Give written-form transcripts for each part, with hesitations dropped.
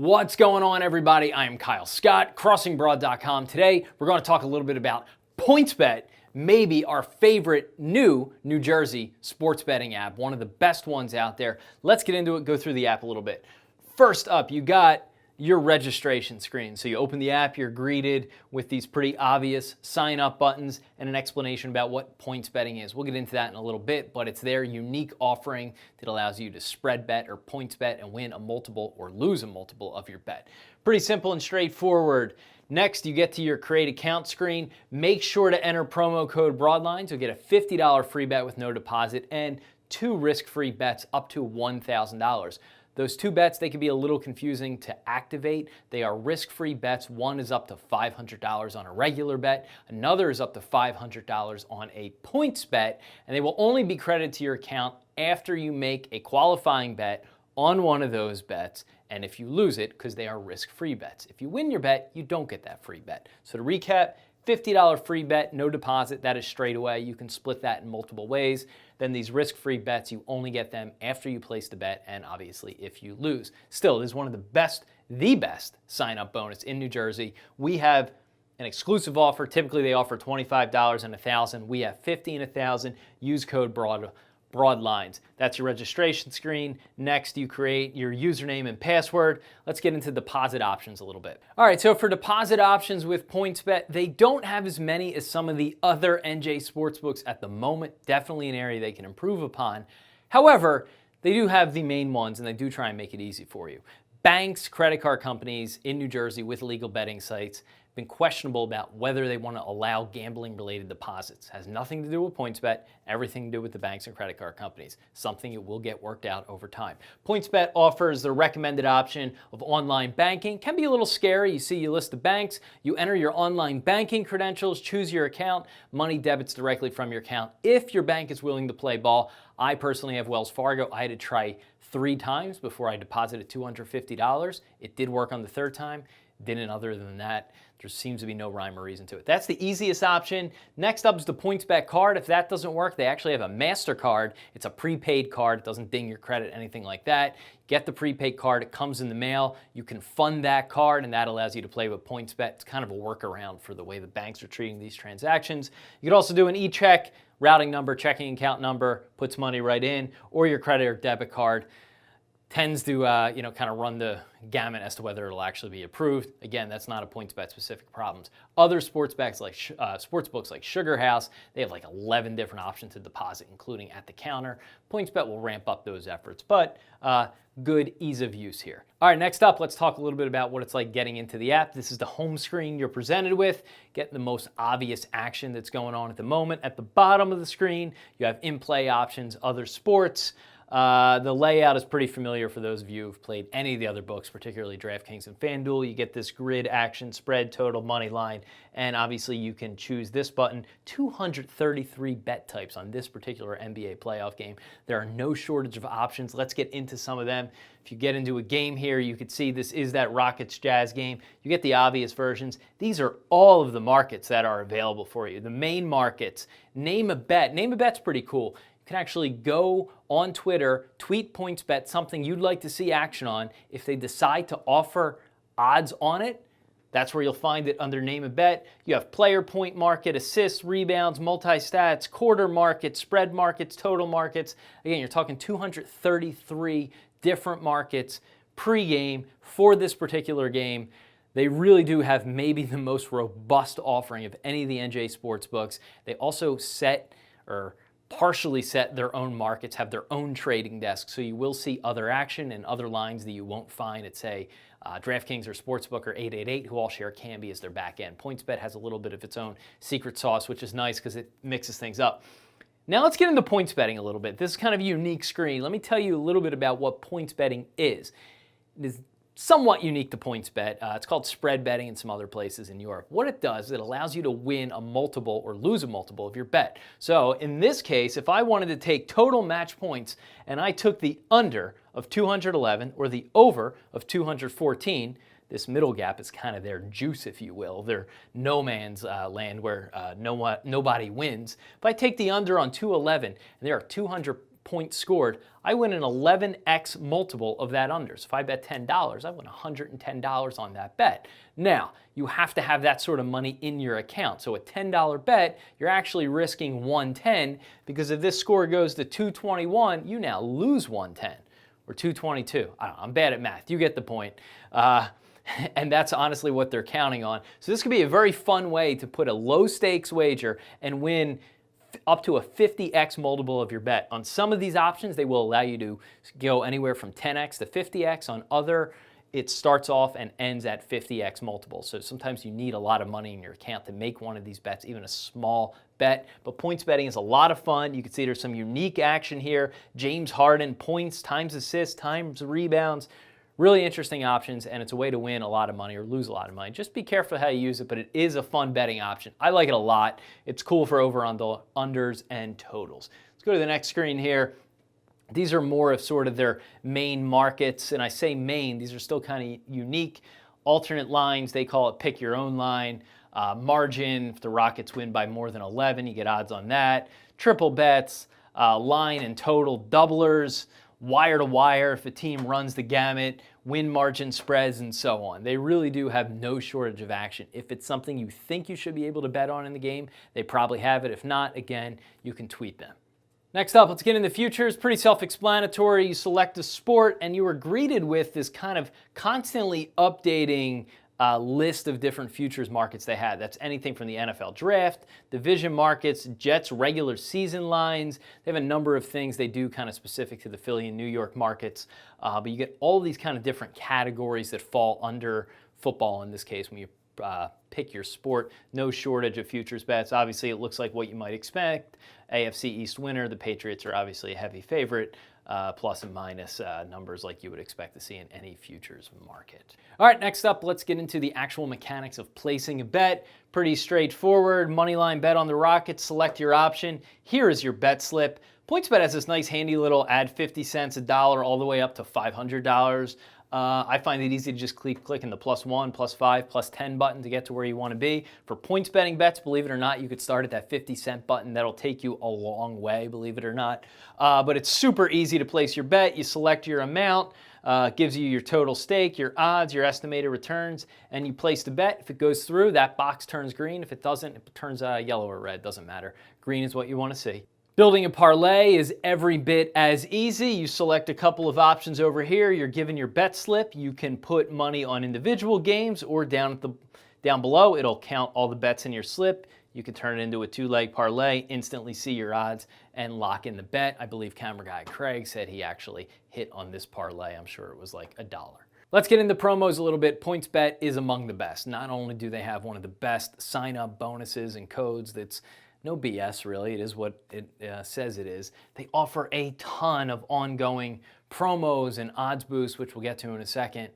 What's going on, everybody? I am Kyle Scott, crossingbroad.com. Today, we're going to talk a little bit about PointsBet, maybe our favorite new New Jersey sports betting app, one of the best ones out there. Let's get into it, go through the app a little bit. First up, you got your registration screen. So you open the app, you're greeted with these pretty obvious sign up buttons and an explanation about what points betting is. We'll get into that in a little bit, but it's their unique offering that allows you to spread bet or points bet and win a multiple or lose a multiple of your bet. Pretty simple and straightforward. Next, you get to your create account screen. Make sure to enter promo code Broadlines. You'll get a $50 free bet with no deposit and 2 risk-free bets up to $1,000. Those 2 bets, they can be a little confusing to activate. They are risk-free bets. One is up to $500 on a regular bet. Another is up to $500 on a points bet. And they will only be credited to your account after you make a qualifying bet on one of those bets. And if you lose it, because they are risk-free bets. If you win your bet, you don't get that free bet. So to recap, $50 free bet, no deposit, that is straight away. You can split that in multiple ways. Then these risk-free bets, you only get them after you place the bet and obviously if you lose. Still, it is one of the best sign-up bonus in New Jersey. We have an exclusive offer. Typically, they offer $25 and $1,000. We have $50 and $1,000. Use code Broadlines. That's your registration screen. Next, you create your username and password. Let's get into deposit options a little bit. All right, so for deposit options with PointsBet, they don't have as many as some of the other NJ sportsbooks at the moment. Definitely an area they can improve upon. However, they do have the main ones, and they do try and make it easy for you. Banks, credit card companies in New Jersey with legal betting sites been questionable about whether they want to allow gambling-related deposits. Has nothing to do with PointsBet, everything to do with the banks and credit card companies. Something it will get worked out over time. PointsBet offers the recommended option of online banking. Can be a little scary. You see, you list the banks, you enter your online banking credentials, choose your account, money debits directly from your account if your bank is willing to play ball. I personally have Wells Fargo. I had to try 3 times before I deposited $250. It did work on the 3rd time. Didn't. Other than that, there seems to be no rhyme or reason to it. That's the easiest option. Next up is the PointsBet card. If that doesn't work, they actually have a MasterCard. It's a prepaid card. It doesn't ding your credit, anything like that. Get the prepaid card. It comes in the mail. You can fund that card, and that allows you to play with PointsBet. It's kind of a workaround for the way the banks are treating these transactions. You could also do an e-check, routing number, checking account number, puts money right in, or your credit or debit card. Tends to kind of run the gamut as to whether it'll actually be approved. Again, that's not a PointsBet specific problems. Other sportsbooks like Sugar House, they have like 11 different options to deposit, including at the counter. PointsBet will ramp up those efforts, but good ease of use here. All right, next up, let's talk a little bit about what it's like getting into the app. This is the home screen you're presented with. Get the most obvious action that's going on at the moment. At the bottom of the screen, you have in-play options, other sports. The layout is pretty familiar for those of you who've played any of the other books, particularly DraftKings and FanDuel. You get this grid action, spread, total, money line, and obviously you can choose this button. 233 bet types on this particular NBA playoff game. There are no shortage of options. Let's get into some of them. If you get into a game here, you can see this is that Rockets-Jazz game. You get the obvious versions. These are all of the markets that are available for you. The main markets. Name a bet. Name a bet's pretty cool. Can actually go on Twitter, tweet PointsBet something you'd like to see action on. If they decide to offer odds on it, that's where you'll find it under Name a Bet. You have player point market, assists, rebounds, multi-stats, quarter markets, spread markets, total markets. Again, you're talking 233 different markets pre-game for this particular game. They really do have maybe the most robust offering of any of the NJ sportsbooks. They also partially set their own markets, have their own trading desks, so you will see other action and other lines that you won't find at, say, DraftKings or Sportsbook or 888, who all share Canby as their back end. PointsBet has a little bit of its own secret sauce, which is nice because it mixes things up. Now let's get into points betting a little bit. This is kind of a unique screen. Let me tell you a little bit about what points betting is. It is somewhat unique to PointsBet. It's called spread betting in some other places in Europe. What it does, it allows you to win a multiple or lose a multiple of your bet. So in this case, if I wanted to take total match points and I took the under of 211 or the over of 214, this middle gap is kind of their juice, if you will, their no man's land where nobody wins. If I take the under on 211 and there are 200 points scored, I win an 11x multiple of that under. So if I bet $10, I win $110 on that bet. Now, you have to have that sort of money in your account. So a $10 bet, you're actually risking 110 because if this score goes to 221, you now lose 110 or 222. I don't know, I'm bad at math. You get the point. And that's honestly what they're counting on. So this could be a very fun way to put a low stakes wager and win up to a 50x multiple of your bet. On some of these options, they will allow you to go anywhere from 10x to 50x. On other, it starts off and ends at 50x multiples. So sometimes you need a lot of money in your account to make one of these bets, even a small bet. But points betting is a lot of fun. You can see there's some unique action here. James Harden, points times assists times rebounds. Really interesting options, and it's a way to win a lot of money or lose a lot of money. Just be careful how you use it, but it is a fun betting option. I like it a lot. It's cool for over-unders and totals. Let's go to the next screen here. These are more of sort of their main markets, and I say main, these are still kind of unique. Alternate lines, they call it pick your own line. Margin, if the Rockets win by more than 11, you get odds on that. Triple bets, line and total doublers, wire to wire if a team runs the gamut, win margin spreads, and so on. They really do have no shortage of action. If it's something you think you should be able to bet on in the game, they probably have it. If not, again, you can tweet them. Next up, let's get into futures. Pretty self-explanatory. You select a sport and you are greeted with this kind of constantly updating list of different futures markets they had. That's anything from the NFL draft, division markets, Jets regular season lines. They have a number of things they do kind of specific to the Philly and New York markets. But you get all these kind of different categories that fall under football in this case when you pick your sport. No shortage of futures bets. Obviously, it looks like what you might expect. AFC East winner. The Patriots are obviously a heavy favorite. Plus and minus numbers like you would expect to see in any futures market. All right, next up, let's get into the actual mechanics of placing a bet. Pretty straightforward. Moneyline bet on the Rockets. Select your option. Here is your bet slip. PointsBet has this nice handy little add 50 cents, $1, all the way up to $500. I find it easy to just click in the +1, +5, +10 button to get to where you want to be. For points betting bets, believe it or not, you could start at that 50-cent button. That'll take you a long way, believe it or not. But it's super easy to place your bet. You select your amount, gives you your total stake, your odds, your estimated returns, and you place the bet. If it goes through, that box turns green. If it doesn't, it turns yellow or red. Doesn't matter. Green is what you want to see. Building a parlay is every bit as easy. You select a couple of options over here. You're given your bet slip. You can put money on individual games or down below. It'll count all the bets in your slip. You can turn it into a two-leg parlay, instantly see your odds, and lock in the bet. I believe camera guy Craig said he actually hit on this parlay. I'm sure it was like $1. Let's get into promos a little bit. PointsBet is among the best. Not only do they have one of the best sign-up bonuses and codes that's no BS, really. It is what it says it is. They offer a ton of ongoing promos and odds boosts, which we'll get to in a second.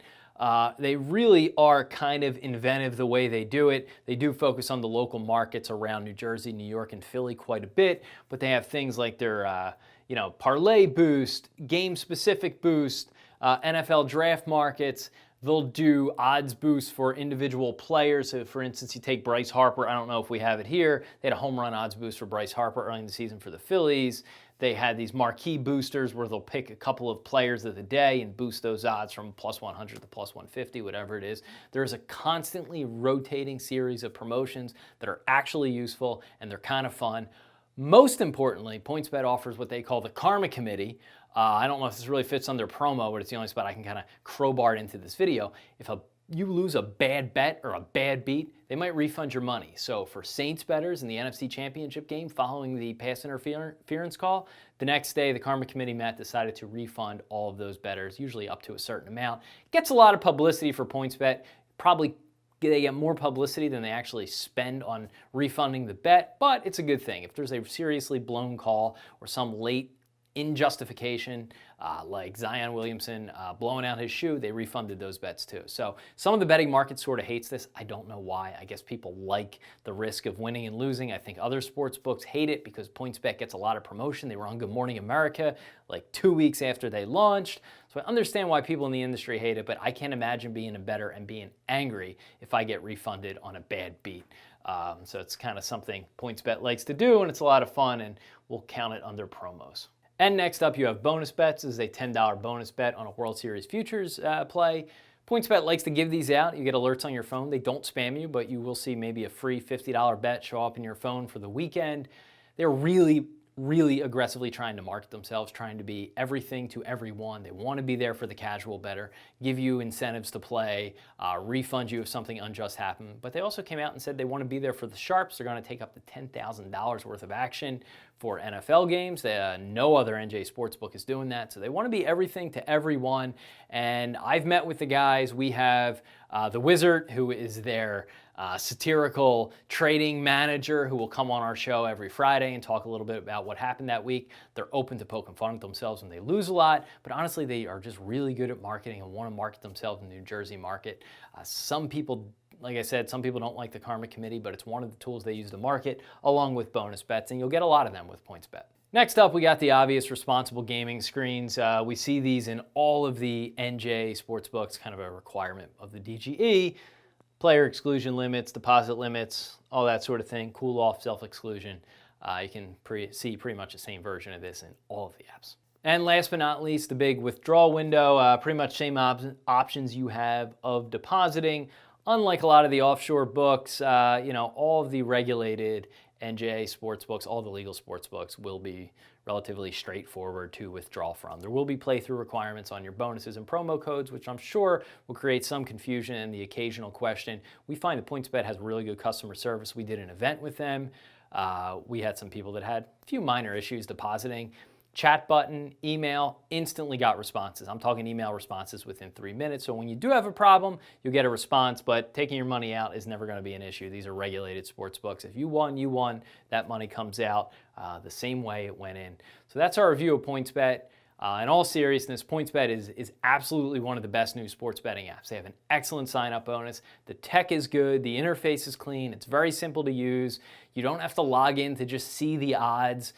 They really are kind of inventive the way they do it. They do focus on the local markets around New Jersey, New York, and Philly quite a bit, but they have things like their parlay boost, game-specific boost, NFL draft markets. They'll do odds boosts for individual players. So for instance, you take Bryce Harper. I don't know if we have it here. They had a home run odds boost for Bryce Harper early in the season for the Phillies. They had these marquee boosters where they'll pick a couple of players of the day and boost those odds from +100 to +150, whatever it is. There's a constantly rotating series of promotions that are actually useful and they're kind of fun. Most importantly, PointsBet offers what they call the Karma Committee. I don't know if this really fits under promo, but it's the only spot I can kind of crowbar into this video. If you lose a bad bet or a bad beat, they might refund your money. So for Saints bettors in the NFC Championship game following the pass interference call, the next day the Karma Committee met, decided to refund all of those bettors, usually up to a certain amount. Gets a lot of publicity for PointsBet. Probably they get more publicity than they actually spend on refunding the bet, but it's a good thing. If there's a seriously blown call or some late injustification, like Zion Williamson blowing out his shoe, they refunded those bets too. So some of the betting market sort of hates this. I don't know why. I guess people like the risk of winning and losing. I think other sports books hate it because PointsBet gets a lot of promotion. They were on Good Morning America like 2 weeks after they launched. So I understand why people in the industry hate it, but I can't imagine being a bettor and being angry if I get refunded on a bad beat. So it's kind of something PointsBet likes to do, and it's a lot of fun, and we'll count it under promos. And next up, you have bonus bets. This is a $10 bonus bet on a World Series Futures play. PointsBet likes to give these out. You get alerts on your phone. They don't spam you, but you will see maybe a free $50 bet show up in your phone for the weekend. They're really aggressively trying to market themselves, trying to be everything to everyone. They want to be there for the casual bettor, give you incentives to play, refund you if something unjust happened. But they also came out and said they want to be there for the sharps. They're going to take up to $10,000 worth of action for NFL games. No other NJ Sportsbook is doing that. So they want to be everything to everyone. And I've met with the guys. We have the Wizard, who is their satirical trading manager, who will come on our show every Friday and talk a little bit about what happened that week. They're open to poking fun at themselves when they lose a lot, but honestly, they are just really good at marketing and want to market themselves in the New Jersey market. Some people, like I said, some people don't like the Karma Committee, but it's one of the tools they use to market, along with bonus bets, and you'll get a lot of them with PointsBet. Next up, we got the obvious responsible gaming screens. We see these in all of the NJ Sportsbooks, kind of a requirement of the DGE. Player exclusion limits, deposit limits, all that sort of thing. Cool off, self-exclusion. You can see pretty much the same version of this in all of the apps. And last but not least, the big withdrawal window. Pretty much same options you have of depositing. Unlike a lot of the offshore books, all of the regulated NJ sportsbooks, all the legal sportsbooks will be relatively straightforward to withdraw from. There will be playthrough requirements on your bonuses and promo codes, which I'm sure will create some confusion and the occasional question. We find that PointsBet has really good customer service. We did an event with them. We had some people that had a few minor issues depositing. Chat button, email, instantly got responses. I'm talking email responses within 3 minutes. So when you do have a problem, you'll get a response, but taking your money out is never going to be an issue. These are regulated sports books. If you won, you won. That money comes out the same way it went in. So that's our review of PointsBet. In all seriousness, PointsBet is absolutely one of the best new sports betting apps. They have an excellent sign-up bonus. The tech is good. The interface is clean. It's very simple to use. You don't have to log in to just see the odds.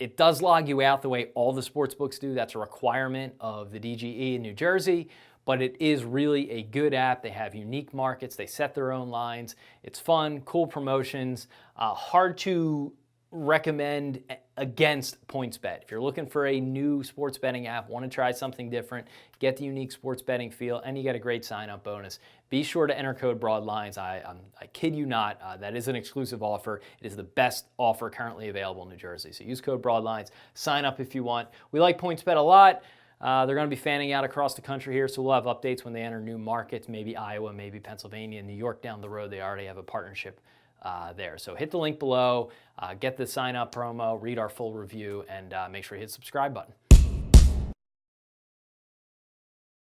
It does log you out the way all the sports books do. That's a requirement of the DGE in New Jersey. But it is really a good app. They have unique markets. They set their own lines. It's fun, cool promotions, hard to recommend against PointsBet. If you're looking for a new sports betting app, want to try something different, get the unique sports betting feel, and you get a great sign-up bonus, be sure to enter code BROADLINES. I kid you not, that is an exclusive offer. It is the best offer currently available in New Jersey. So use code BROADLINES, sign up if you want. We like PointsBet a lot. They're going to be fanning out across the country here, so we'll have updates when they enter new markets, maybe Iowa, maybe Pennsylvania, New York down the road. They already have a partnership there. So hit the link below, get the sign up promo, read our full review, and make sure you hit the subscribe button.